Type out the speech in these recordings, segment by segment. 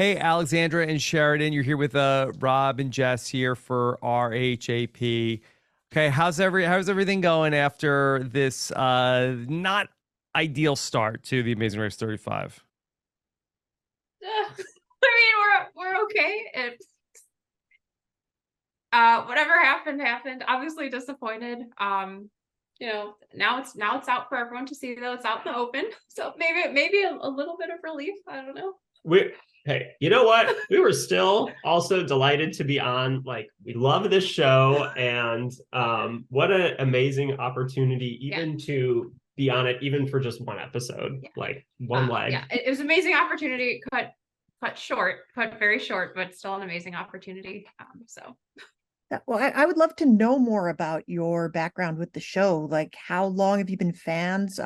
Hey, Alexandra and Sheridan, you're here with Rob and Jess here for RHAP. Okay, how's everything going after this not ideal start to the Amazing Race 35? I mean, we're okay. It's whatever happened. Obviously disappointed. Now it's out for everyone to see, though. It's out in the open, so maybe a little bit of relief. I don't know. Hey, you know what? We were still also delighted to be on. Like, we love this show, and what an amazing opportunity, even to be on it, even for just one episode, like one leg. Yeah, it was an amazing opportunity. Cut very short, but still an amazing opportunity. Well, I would love to know more about your background with the show. Like, how long have you been fans?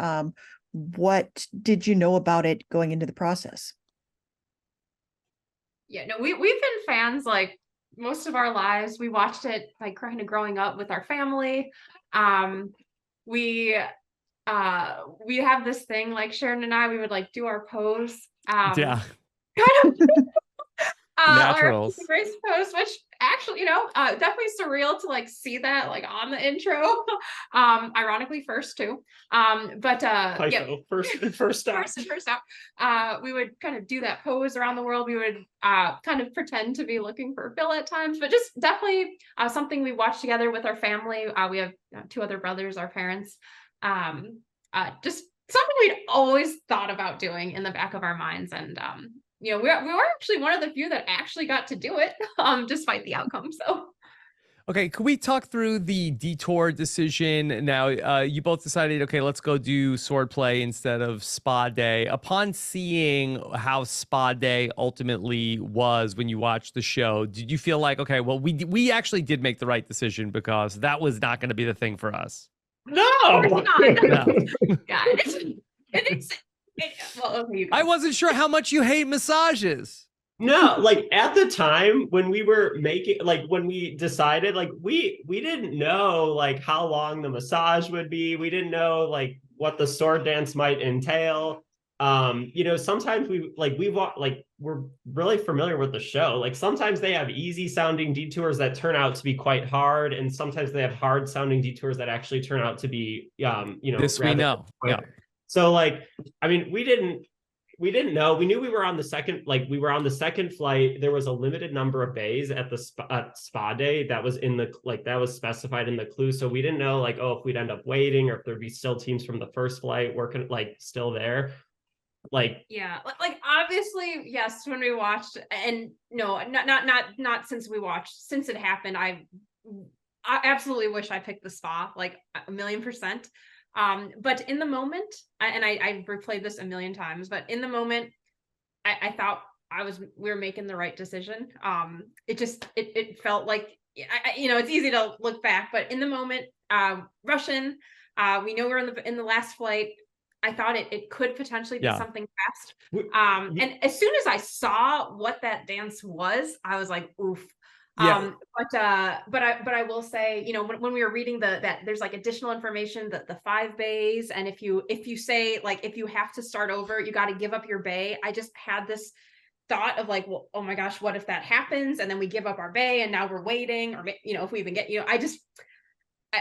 What did you know about it going into the process? Yeah, no, we've been fans like most of our lives. We watched it like kind of growing up with our family. We have this thing, like Sharon and I, we would like do our pose. Yeah, Kind of naturals. our race pose, which actually, definitely surreal to like see that like on the intro. Ironically, first too. But first stop. First out. We would kind of do that pose around the world. We would kind of pretend to be looking for Bill at times, but just definitely something we watched together with our family. We have two other brothers, our parents. Just something we'd always thought about doing in the back of our minds, and we were actually one of the few that actually got to do it, despite the outcome. So, Okay, could we talk through the Detour decision? Now, you both decided, okay, let's go do swordplay instead of Spa Day. Upon seeing how Spa Day ultimately was when you watched the show, did you feel like, okay, well, we actually did make the right decision because that was not going to be the thing for us? No. Yeah, well, okay, I wasn't sure how much you hate massages. No, like at the time when we were making, like when we decided, like we didn't know like how long the massage would be. We didn't know like what the sword dance might entail. Sometimes we're really familiar with the show. Like sometimes they have easy sounding detours that turn out to be quite hard, and sometimes they have hard sounding detours that actually turn out to be this we know. Yeah. So like, I mean, we didn't know. We knew we were on the second flight. There was a limited number of bays at the spa day that was that was specified in the clue. So we didn't know like, if we'd end up waiting or if there'd be still teams from the first flight working like still there. Like, yeah, like obviously, yes, when we watched, and no, not since we watched, since it happened, I absolutely wish I picked the spa, like 1,000,000%. But in the moment, and I replayed this 1,000,000 times, but in the moment, I thought we were making the right decision. It felt like, it's easy to look back, but in the moment, Russian, we know we're in the last flight. I thought it could potentially be something fast. And as soon as I saw what that dance was, I was like, oof. Yeah. But I will say, when we were reading that there's like additional information, that the 5 bays, and if you say like, if you have to start over, you got to give up your bay. I just had this thought of like, well, oh my gosh, what if that happens? And then we give up our bay and now we're waiting, or, if we even get,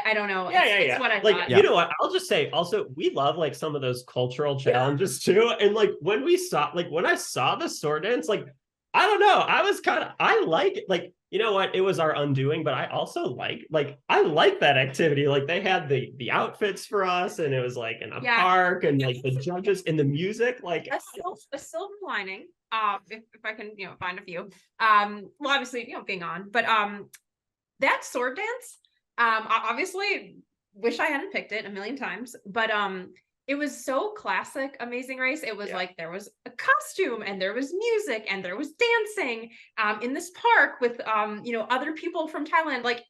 I don't know. It's what I thought. You know what? I'll just say also, we love like some of those cultural challenges too. And like when I saw the sword dance, like, I don't know, I like it. Like, you know what? It was our undoing, but I also I like that activity. Like they had the outfits for us, and it was like in a park, and like the judges and the music, like a silver lining. If I can, find a few. Well, obviously, being on, but that sword dance. Obviously, wish I hadn't picked it 1,000,000 times, but it was so classic Amazing Race. It was like there was a costume and there was music and there was dancing in this park with other people from Thailand. Like as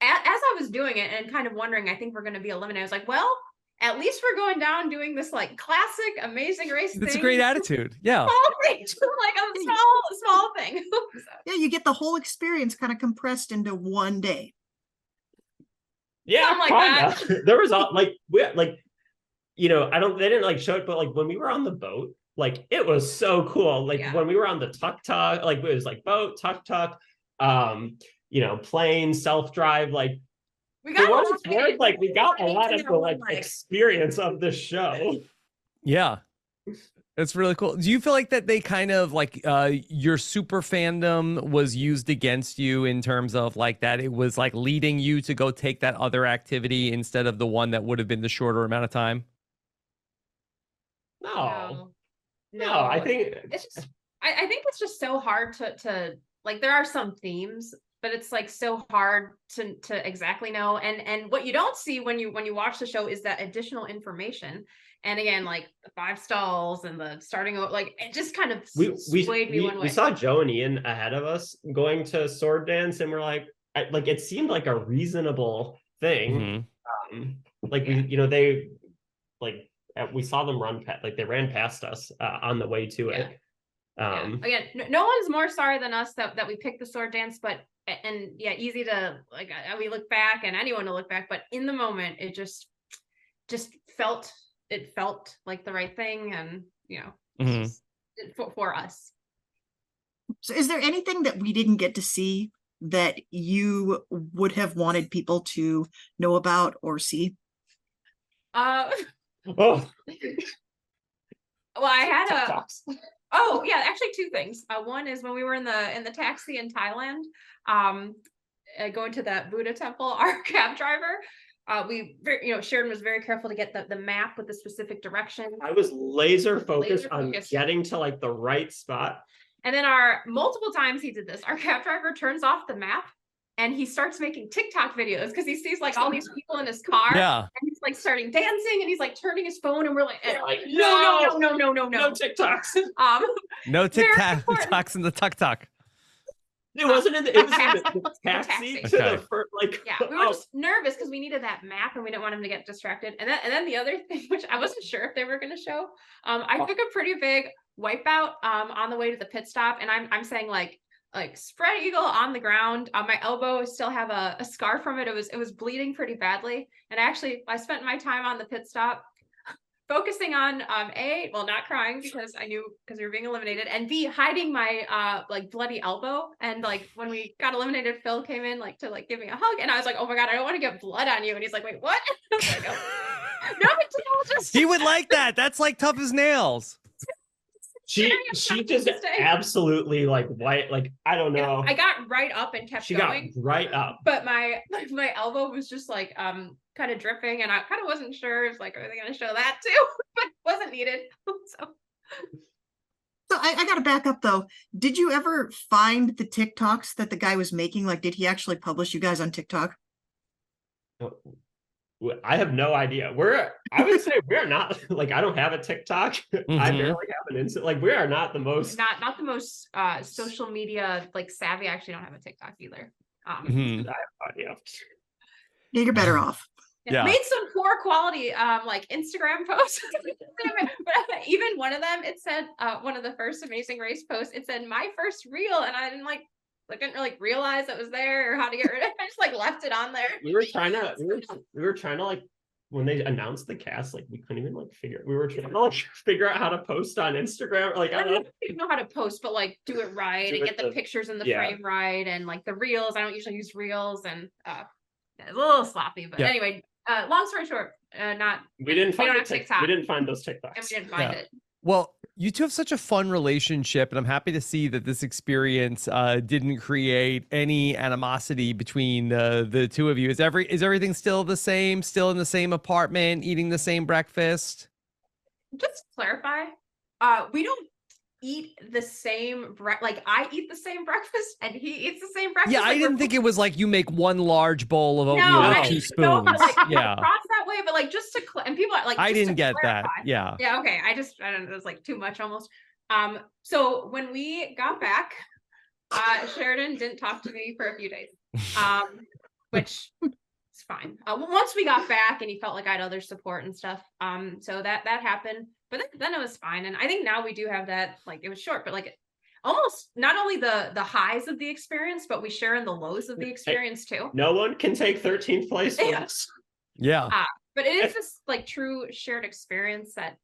I was doing it and kind of wondering, I think we're going to be eliminated. I was like, well, at least we're going down doing this like classic Amazing Race thing. It's a great attitude. Yeah. Like a small thing. Yeah, you get the whole experience kind of compressed into one day. Yeah, something like that. There was they didn't like show it, but like when we were on the boat, like it was so cool. Like Yeah. when we were on the tuk-tuk, like it was like boat, tuk-tuk, plane, self-drive, like We for got what a it's lot worth, like we got a into lot of that the one like leg. experience of the show. Yeah. It's really cool. Do you feel like that they kind of like your super fandom was used against you in terms of like that it was like leading you to go take that other activity instead of the one that would have been the shorter amount of time? No, No, I think it's just I think it's just so hard to like there are some themes, but it's like so hard to exactly know. And what you don't see when you watch the show is that additional information. And again, like the 5 stalls and the starting like it just kind of swayed me one way. we saw Joe and Ian ahead of us going to sword dance, and we're like it seemed like a reasonable thing. Like they like we saw them run like they ran past us on the way to it. Again, no one's more sorry than us that we picked the sword dance, but easy to like we look back and anyone to look back, but in the moment it just felt like the right thing, and for us. So is there anything that we didn't get to see that you would have wanted people to know about or see? Oh, Well, I had TikToks. Oh yeah, actually 2 things. One is when we were in the taxi in Thailand, going to that Buddha temple, our cab driver, Sheridan was very careful to get the map with the specific direction. I was laser focused on getting to like the right spot. And then multiple times he did this. Our cab driver turns off the map and he starts making TikTok videos because he sees like all these people in his car. Yeah. And he's like starting dancing and he's like turning his phone, and we're like, no no TikToks. No TikToks in the tuk-tuk. It wasn't in the taxi to the first, like we were just nervous because we needed that map and we didn't want him to get distracted. And then the other thing, which I wasn't sure if they were going to show, I took a pretty big wipeout on the way to the pit stop, and I'm saying like spread eagle on the ground. My elbow still have a scar from it. It was bleeding pretty badly, and I spent my time on the pit stop focusing on not crying because we were being eliminated, and B, hiding my like bloody elbow. And like when we got eliminated, Phil came in like to like give me a hug, and I was like, oh my god, I don't want to get blood on you. And he's like, wait, what? I was like, oh. No big deal, just He would like that. That's like tough as nails. She just absolutely like white, like I don't know. I got right up and kept going. Got right up. But my elbow was just like kind of dripping, and I kind of wasn't sure. It's like, are they going to show that too? But wasn't needed. So I got to back up though. Did you ever find the TikToks that the guy was making? Like, did he actually publish you guys on TikTok? I have no idea. I would say we're not like, I don't have a TikTok. I barely have an Insta. Like, we are not the most not the most social media like savvy. I actually don't have a TikTok either. I have no idea. Yeah, you're better off. Yeah. Made some poor quality like Instagram posts. But even one of them, it said one of the first Amazing Race posts, it said my first reel, and I didn't really realize it was there or how to get rid of it. I just like left it on there. We were trying to like, when they announced the cast, like we couldn't even like we were trying to like figure out how to post on Instagram. Like I don't know how to post, but like do it right and get the pictures in the frame right, and like the reels. I don't usually use reels, and it's a little sloppy, but anyway, long story short, we didn't find TikTok. We didn't find those TikToks. And we didn't find it. Well, you two have such a fun relationship, and I'm happy to see that this experience didn't create any animosity between the two of you. Is everything still the same? Still in the same apartment, eating the same breakfast? Just to clarify, we don't eat the same like I eat the same breakfast and he eats the same breakfast. Yeah, like I didn't think it was like you make one large bowl of oatmeal no, with 2 spoons. Yeah, cross that way, but like just to and people are like, I didn't get clarify. that. Yeah. Yeah. Okay. I don't know. It was like too much almost. So when we got back, Sheridan didn't talk to me for a few days, which is fine. Once we got back and he felt like I had other support and stuff. So that happened. But then it was fine. And I think now we do have that, like it was short, but like almost not only the highs of the experience, but we share in the lows of the experience too. No one can take 13th place with us. Yeah. But it is this like true shared experience that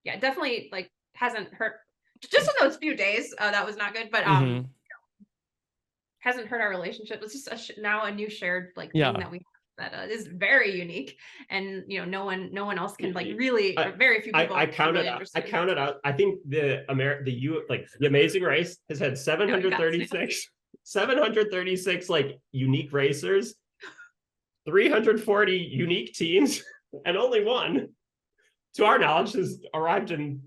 definitely like hasn't hurt. Just in those few days, that was not good, but Mhm. hasn't hurt our relationship. It's just now a new shared like Yeah. thing that we have that is very unique, and no one else can like Y- really, I- or very few people. I can counted really out. I understand. counted out. I think the Amazing Race has had 736 like unique racers, 340 unique teams, and only one, to our knowledge, has arrived in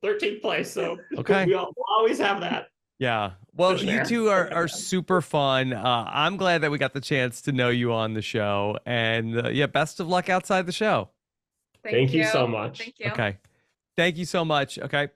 13th place. So Okay. we'll always have that. Yeah. Well, For you sure. two are super fun. I'm glad that we got the chance to know you on the show. And yeah, best of luck outside the show. Thank you so much. Thank you. Okay. Thank you so much. Okay.